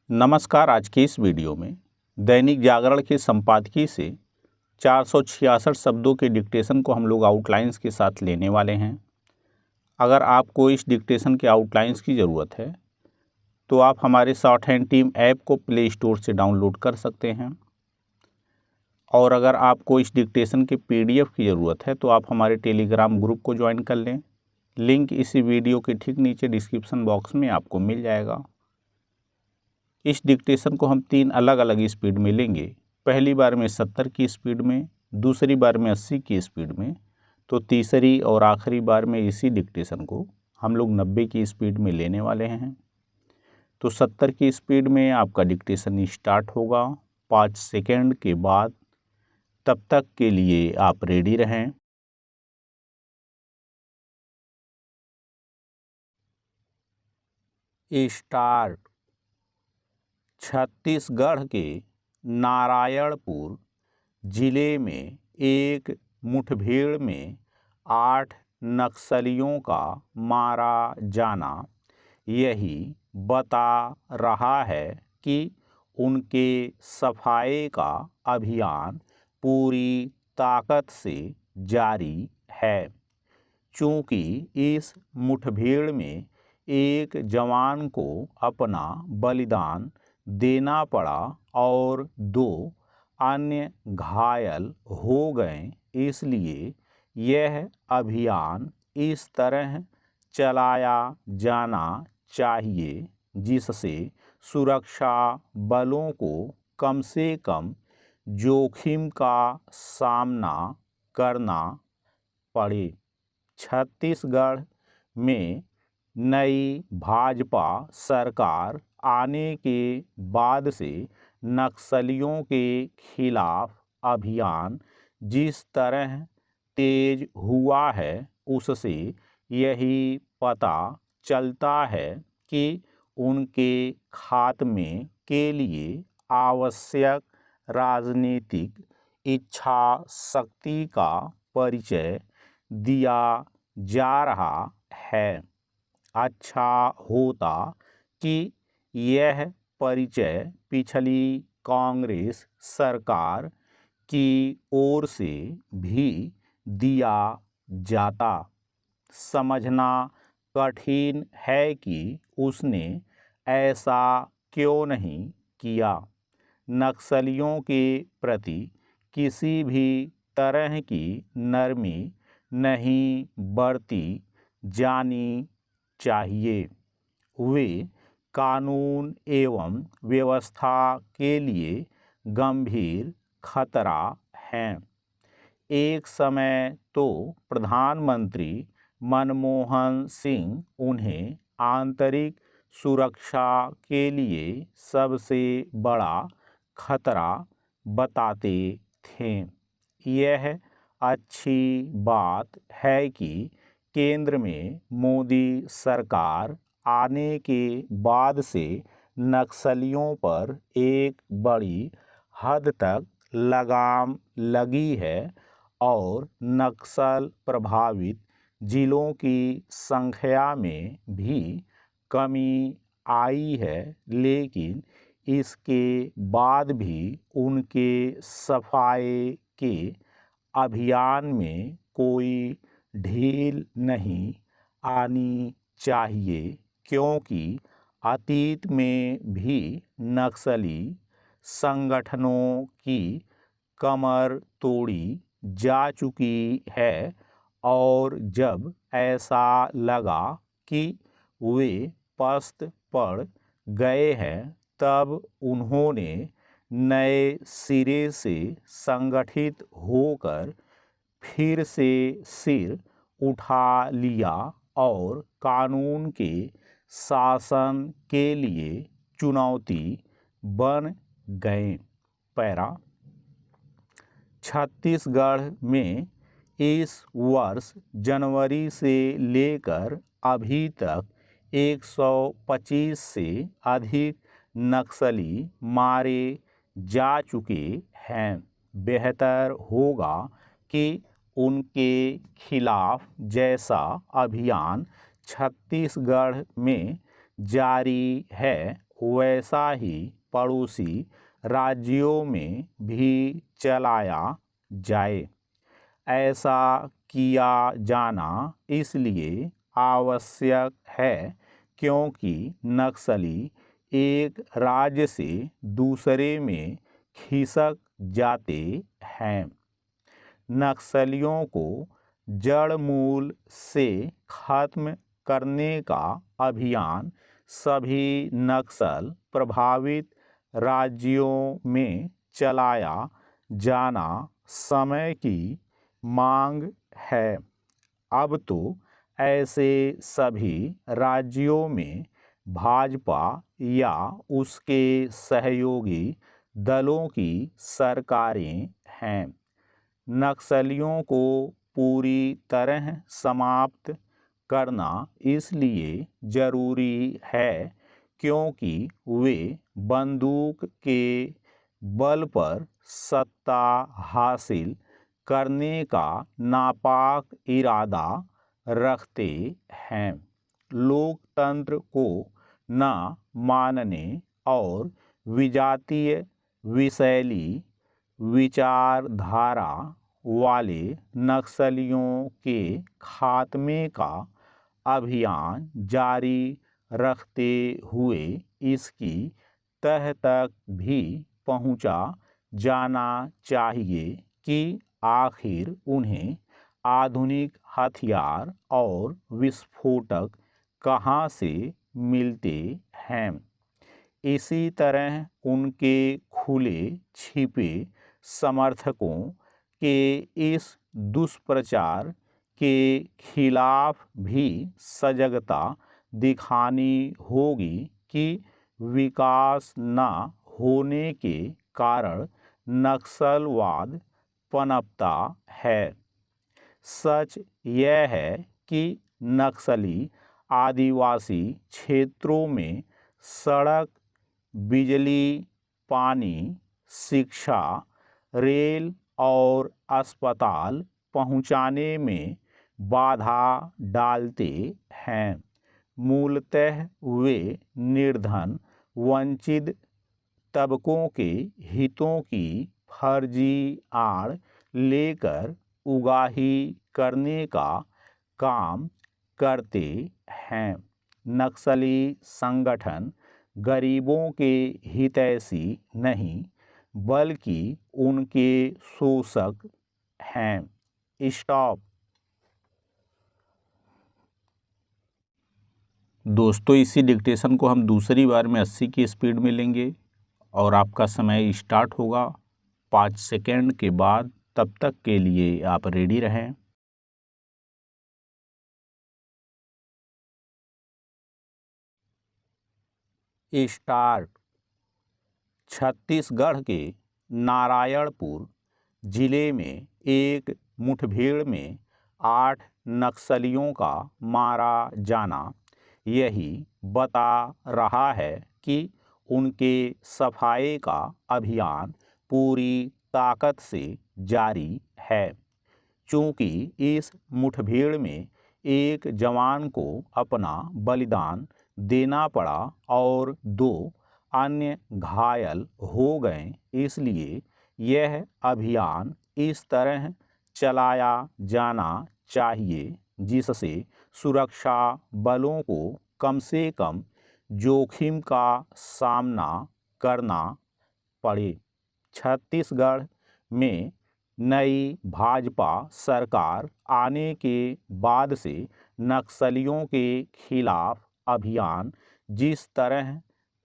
नमस्कार। आज की इस वीडियो में दैनिक जागरण के संपादकीय से 466 शब्दों के डिक्टेशन को हम लोग आउटलाइंस के साथ लेने वाले हैं। अगर आपको इस डिक्टेशन के आउटलाइंस की ज़रूरत है तो आप हमारे शॉर्ट हैंड टीम ऐप को प्ले स्टोर से डाउनलोड कर सकते हैं, और अगर आपको इस डिक्टेशन के PDF की ज़रूरत है तो आप हमारे टेलीग्राम ग्रुप को ज्वाइन कर लें। लिंक इसी वीडियो के ठीक नीचे डिस्क्रिप्शन बॉक्स में आपको मिल जाएगा। इस डिक्टेशन को हम 3 अलग अलग स्पीड में लेंगे। पहली बार में 70 की स्पीड में, दूसरी बार में 80 की स्पीड में, तो तीसरी और आखिरी बार में इसी डिक्टेशन को हम लोग 90 की स्पीड में लेने वाले हैं। तो 70 की स्पीड में आपका डिक्टेशन स्टार्ट होगा 5 सेकेंड के बाद। तब तक के लिए आप रेडी रहें। स्टार्ट। छत्तीसगढ़ के नारायणपुर जिले में एक मुठभेड़ में 8 नक्सलियों का मारा जाना यही बता रहा है कि उनके सफाई का अभियान पूरी ताकत से जारी है। चूँकि इस मुठभेड़ में एक जवान को अपना बलिदान देना पड़ा और 2 अन्य घायल हो गए, इसलिए यह अभियान इस तरह चलाया जाना चाहिए जिससे सुरक्षा बलों को कम से कम जोखिम का सामना करना पड़े। छत्तीसगढ़ में नई भाजपा सरकार आने के बाद से नक्सलियों के खिलाफ अभियान जिस तरह तेज हुआ है उससे यही पता चलता है कि उनके खात्मे के लिए आवश्यक राजनीतिक इच्छा शक्ति का परिचय दिया जा रहा है। अच्छा होता कि यह परिचय पिछली कांग्रेस सरकार की ओर से भी दिया जाता। समझना कठिन है कि उसने ऐसा क्यों नहीं किया। नक्सलियों के प्रति किसी भी तरह की नरमी नहीं बरती जानी चाहिए। वे कानून एवं व्यवस्था के लिए गंभीर खतरा हैं। एक समय तो प्रधानमंत्री मनमोहन सिंह उन्हें आंतरिक सुरक्षा के लिए सबसे बड़ा खतरा बताते थे। यह अच्छी बात है कि केंद्र में मोदी सरकार आने के बाद से नक्सलियों पर एक बड़ी हद तक लगाम लगी है और नक्सल प्रभावित जिलों की संख्या में भी कमी आई है, लेकिन इसके बाद भी उनके सफाई के अभियान में कोई ढील नहीं आनी चाहिए, क्योंकि अतीत में भी नक्सली संगठनों की कमर तोड़ी जा चुकी है, और जब ऐसा लगा कि वे पस्त पड़ गए हैं तब उन्होंने नए सिरे से संगठित होकर फिर से सिर उठा लिया और कानून के शासन के लिए चुनौती बन गए। पैरा। छत्तीसगढ़ में इस वर्ष जनवरी से लेकर अभी तक 125 से अधिक नक्सली मारे जा चुके हैं। बेहतर होगा कि उनके खिलाफ जैसा अभियान छत्तीसगढ़ में जारी है वैसा ही पड़ोसी राज्यों में भी चलाया जाए। ऐसा किया जाना इसलिए आवश्यक है क्योंकि नक्सली एक राज्य से दूसरे में खिसक जाते हैं। नक्सलियों को जड़ मूल से खत्म करने का अभियान सभी नक्सल प्रभावित राज्यों में चलाया जाना समय की मांग है। अब तो ऐसे सभी राज्यों में भाजपा या उसके सहयोगी दलों की सरकारें हैं। नक्सलियों को पूरी तरह समाप्त करना इसलिए जरूरी है क्योंकि वे बंदूक के बल पर सत्ता हासिल करने का नापाक इरादा रखते हैं। लोकतंत्र को न मानने और विजातीय विशैली विचारधारा वाले नक्सलियों के खात्मे का अभियान जारी रखते हुए इसकी तह तक भी पहुंचा जाना चाहिए कि आखिर उन्हें आधुनिक हथियार और विस्फोटक कहाँ से मिलते हैं। इसी तरह उनके खुले छिपे समर्थकों के इस दुष्प्रचार के खिलाफ भी सजगता दिखानी होगी कि विकास न होने के कारण नक्सलवाद पनपता है। सच यह है कि नक्सली आदिवासी क्षेत्रों में सड़क, बिजली, पानी, शिक्षा, रेल और अस्पताल पहुंचाने में बाधा डालते हैं। मूलतः वे निर्धन वंचित तबकों के हितों की फर्जी आड़ लेकर उगाही करने का काम करते हैं। नक्सली संगठन गरीबों के हितैषी नहीं बल्कि उनके शोषक हैं। स्टॉप। दोस्तों, इसी डिक्टेशन को हम दूसरी बार में 80 की स्पीड में लेंगे और आपका समय स्टार्ट होगा 5 सेकेंड के बाद। तब तक के लिए आप रेडी रहें। स्टार्ट। छत्तीसगढ़ के नारायणपुर जिले में एक मुठभेड़ में 8 नक्सलियों का मारा जाना यही बता रहा है कि उनके सफाये का अभियान पूरी ताकत से जारी है। चूँकि इस मुठभेड़ में एक जवान को अपना बलिदान देना पड़ा और 2 अन्य घायल हो गए, इसलिए यह अभियान इस तरह चलाया जाना चाहिए जिससे सुरक्षा बलों को कम से कम जोखिम का सामना करना पड़े। छत्तीसगढ़ में नई भाजपा सरकार आने के बाद से नक्सलियों के खिलाफ अभियान जिस तरह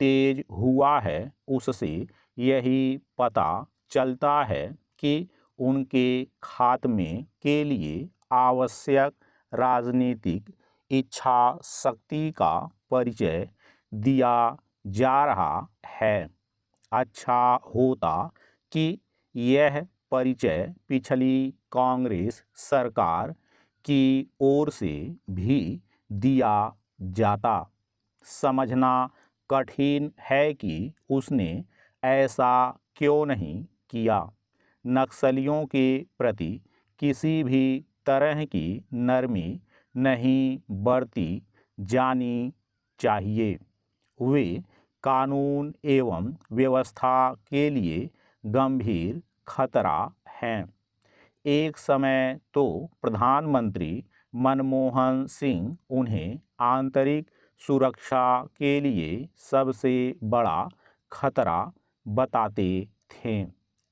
तेज हुआ है उससे यही पता चलता है कि उनके खात्मे के लिए आवश्यक राजनीतिक इच्छा शक्ति का परिचय दिया जा रहा है। अच्छा होता कि यह परिचय पिछली कांग्रेस सरकार की ओर से भी दिया जाता। समझना कठिन है कि उसने ऐसा क्यों नहीं किया। नक्सलियों के प्रति किसी भी तरह की नरमी नहीं बरती जानी चाहिए। वे कानून एवं व्यवस्था के लिए गंभीर खतरा हैं। एक समय तो प्रधानमंत्री मनमोहन सिंह उन्हें आंतरिक सुरक्षा के लिए सबसे बड़ा खतरा बताते थे।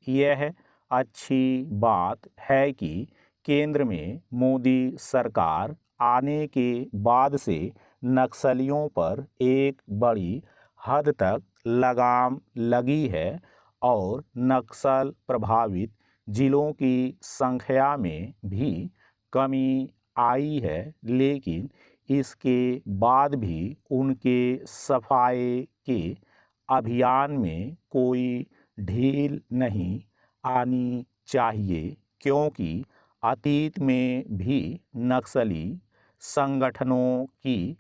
यह अच्छी बात है कि केंद्र में मोदी सरकार आने के बाद से नक्सलियों पर एक बड़ी हद तक लगाम लगी है और नक्सल प्रभावित जिलों की संख्या में भी कमी आई है, लेकिन इसके बाद भी उनके सफाये के अभियान में कोई ढील नहीं आनी चाहिए, क्योंकि अतीत में भी नक्सली संगठनों की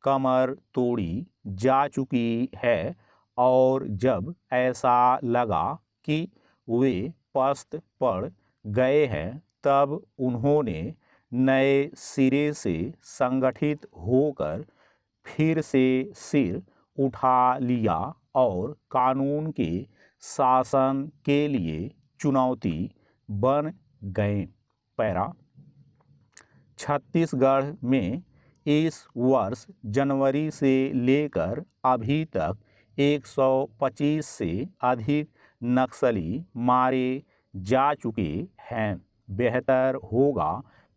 कमर तोड़ी जा चुकी है और जब ऐसा लगा कि वे पस्त पड़ गए हैं तब उन्होंने नए सिरे से संगठित होकर फिर से सिर उठा लिया और कानून के शासन के लिए चुनौती बन गए। पैरा छत्तीसगढ़ में इस वर्ष जनवरी से लेकर अभी तक 125 से अधिक नक्सली मारे जा चुके हैं। बेहतर होगा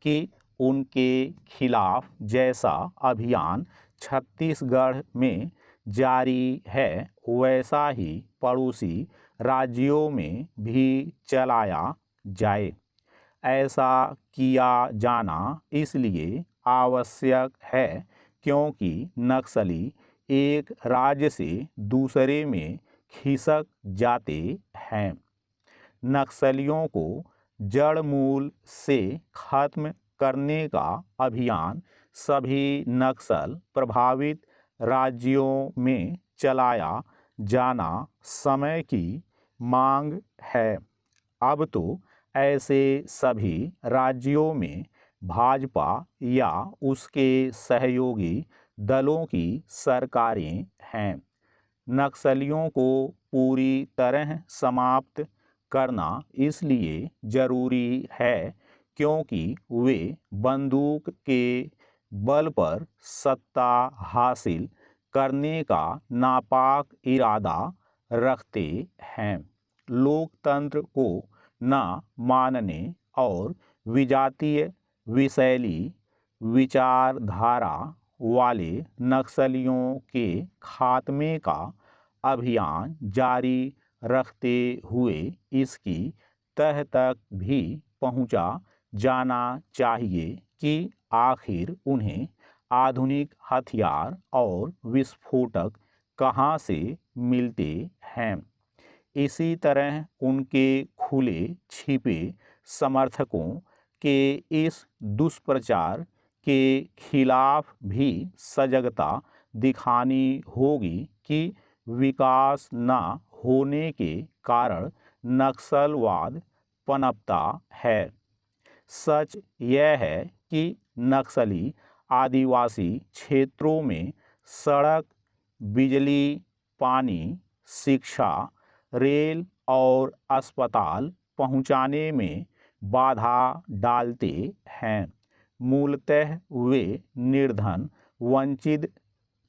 कि उनके खिलाफ जैसा अभियान छत्तीसगढ़ में जारी है वैसा ही पड़ोसी राज्यों में भी चलाया जाए। ऐसा किया जाना इसलिए आवश्यक है क्योंकि नक्सली एक राज्य से दूसरे में खिसक जाते हैं। नक्सलियों को जड़ मूल से खत्म करने का अभियान सभी नक्सल प्रभावित राज्यों में चलाया जाना समय की मांग है। अब तो ऐसे सभी राज्यों में भाजपा या उसके सहयोगी दलों की सरकारें हैं। नक्सलियों को पूरी तरह समाप्त करना इसलिए जरूरी है क्योंकि वे बंदूक के बल पर सत्ता हासिल करने का नापाक इरादा रखते हैं। लोकतंत्र को न मानने और विजातीय विशैली विचारधारा वाले नक्सलियों के खात्मे का अभियान जारी रखते हुए इसकी तह तक भी पहुंचा जाना चाहिए कि आखिर उन्हें आधुनिक हथियार और विस्फोटक कहां से मिलते हैं। इसी तरह उनके खुले छिपे समर्थकों के इस दुष्प्रचार के खिलाफ भी सजगता दिखानी होगी कि विकास न होने के कारण नक्सलवाद पनपता है। सच यह है कि नक्सली आदिवासी क्षेत्रों में सड़क, बिजली, पानी, शिक्षा, रेल और अस्पताल पहुंचाने में बाधा डालते हैं। मूलतः वे निर्धन वंचित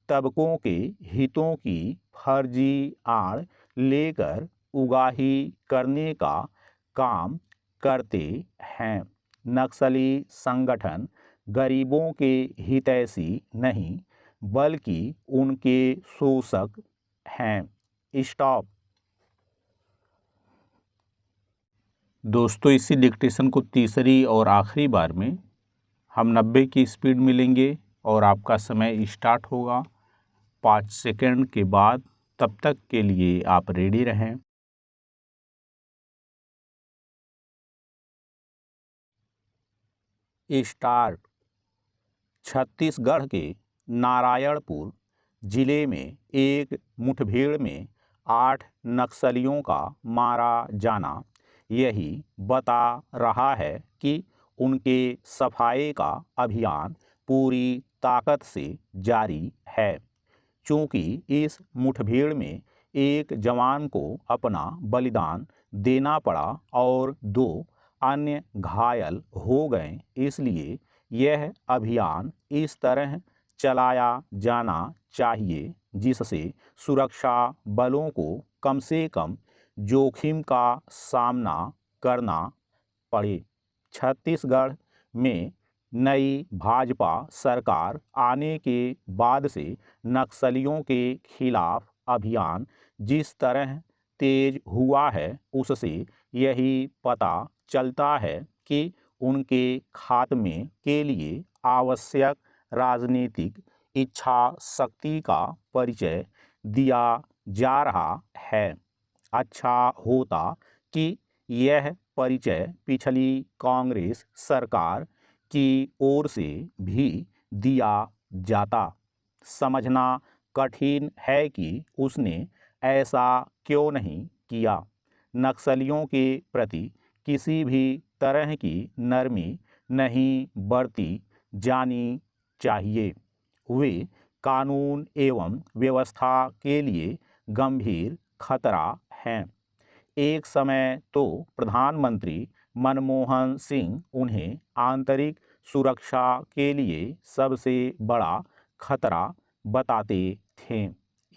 तबकों के हितों की फर्जी आड़ लेकर उगाही करने का काम करते हैं। नक्सली संगठन गरीबों के हितैषी नहीं बल्कि उनके शोषक हैं। स्टॉप। दोस्तों, इसी डिक्टेशन को तीसरी और आखिरी बार में हम 90 की स्पीड मिलेंगे और आपका समय स्टार्ट होगा 5 सेकंड के बाद। तब तक के लिए आप रेडी रहें। स्टार्ट। छत्तीसगढ़ के नारायणपुर जिले में एक मुठभेड़ में 8 नक्सलियों का मारा जाना यही बता रहा है कि उनके सफाये का अभियान पूरी ताकत से जारी है। चूँकि इस मुठभेड़ में एक जवान को अपना बलिदान देना पड़ा और 2 अन्य घायल हो गए, इसलिए यह अभियान इस तरह चलाया जाना चाहिए जिससे सुरक्षा बलों को कम से कम जोखिम का सामना करना पड़े। छत्तीसगढ़ में नई भाजपा सरकार आने के बाद से नक्सलियों के खिलाफ अभियान जिस तरह तेज हुआ है उससे यही पता चलता है कि उनके खात्मे के लिए आवश्यक राजनीतिक इच्छा शक्ति का परिचय दिया जा रहा है। अच्छा होता कि यह परिचय पिछली कांग्रेस सरकार की ओर से भी दिया जाता। समझना कठिन है कि उसने ऐसा क्यों नहीं किया। नक्सलियों के प्रति किसी भी तरह की नरमी नहीं बरती जानी चाहिए। वे कानून एवं व्यवस्था के लिए गंभीर खतरा हैं। एक समय तो प्रधानमंत्री मनमोहन सिंह उन्हें आंतरिक सुरक्षा के लिए सबसे बड़ा खतरा बताते थे।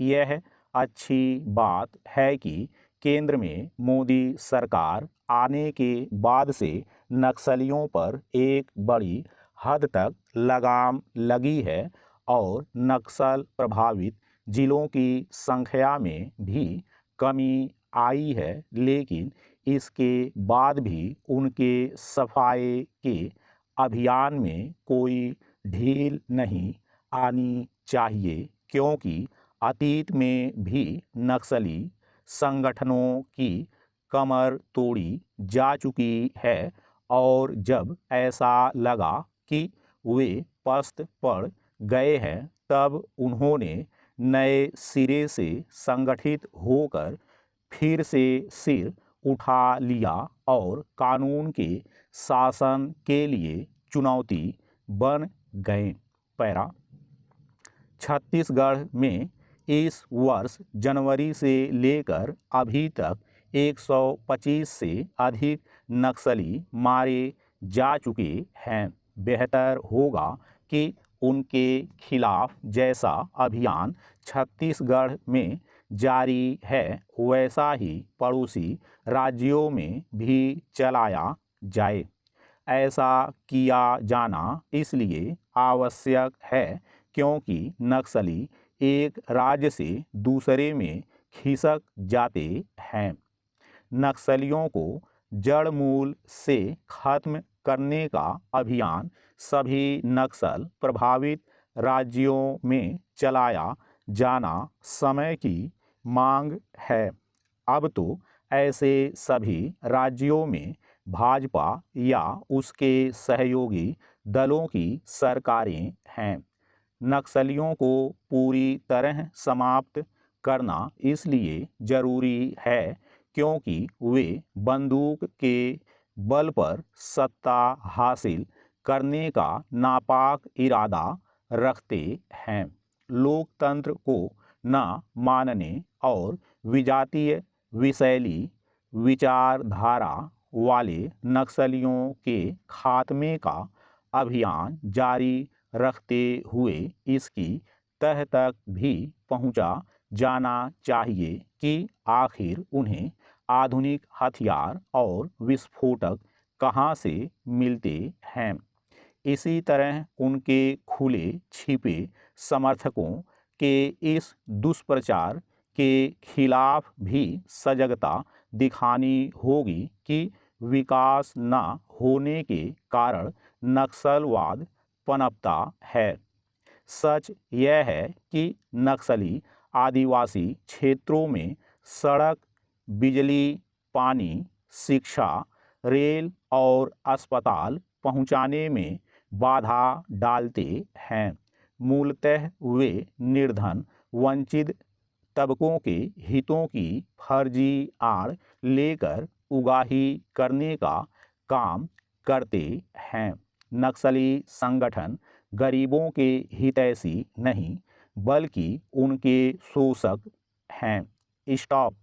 यह अच्छी बात है कि केंद्र में मोदी सरकार आने के बाद से नक्सलियों पर एक बड़ी हद तक लगाम लगी है और नक्सल प्रभावित जिलों की संख्या में भी कमी आई है, लेकिन इसके बाद भी उनके सफाये के अभियान में कोई ढील नहीं आनी चाहिए, क्योंकि अतीत में भी नक्सली संगठनों की कमर तोड़ी जा चुकी है और जब ऐसा लगा कि वे पस्त पड़ गए हैं तब उन्होंने नए सिरे से संगठित होकर फिर से सिर उठा लिया और कानून के शासन के लिए चुनौती बन गए। पैरा छत्तीसगढ़ में इस वर्ष जनवरी से लेकर अभी तक 125 से अधिक नक्सली मारे जा चुके हैं। बेहतर होगा कि उनके खिलाफ जैसा अभियान छत्तीसगढ़ में जारी है वैसा ही पड़ोसी राज्यों में भी चलाया जाए। ऐसा किया जाना इसलिए आवश्यक है क्योंकि नक्सली एक राज्य से दूसरे में खिसक जाते हैं। नक्सलियों को जड़ मूल से खत्म करने का अभियान सभी नक्सल प्रभावित राज्यों में चलाया जाना समय की मांग है। अब तो ऐसे सभी राज्यों में भाजपा या उसके सहयोगी दलों की सरकारें हैं। नक्सलियों को पूरी तरह समाप्त करना इसलिए जरूरी है क्योंकि वे बंदूक के बल पर सत्ता हासिल करने का नापाक इरादा रखते हैं। लोकतंत्र को न मानने और विजातीय विशैली विचारधारा वाले नक्सलियों के खात्मे का अभियान जारी रखते हुए इसकी तह तक भी पहुंचा जाना चाहिए कि आखिर उन्हें आधुनिक हथियार और विस्फोटक कहां से मिलते हैं। इसी तरह उनके खुले छिपे समर्थकों के इस दुष्प्रचार के खिलाफ भी सजगता दिखानी होगी कि विकास न होने के कारण नक्सलवाद पनपता है। सच यह है कि नक्सली आदिवासी क्षेत्रों में सड़क, बिजली, पानी, शिक्षा, रेल और अस्पताल पहुंचाने में बाधा डालते हैं। मूलतः वे निर्धन वंचित तबकों के हितों की फर्जी आड़ लेकर उगाही करने का काम करते हैं। नक्सली संगठन गरीबों के हितैषी नहीं बल्कि उनके शोषक हैं। स्टॉप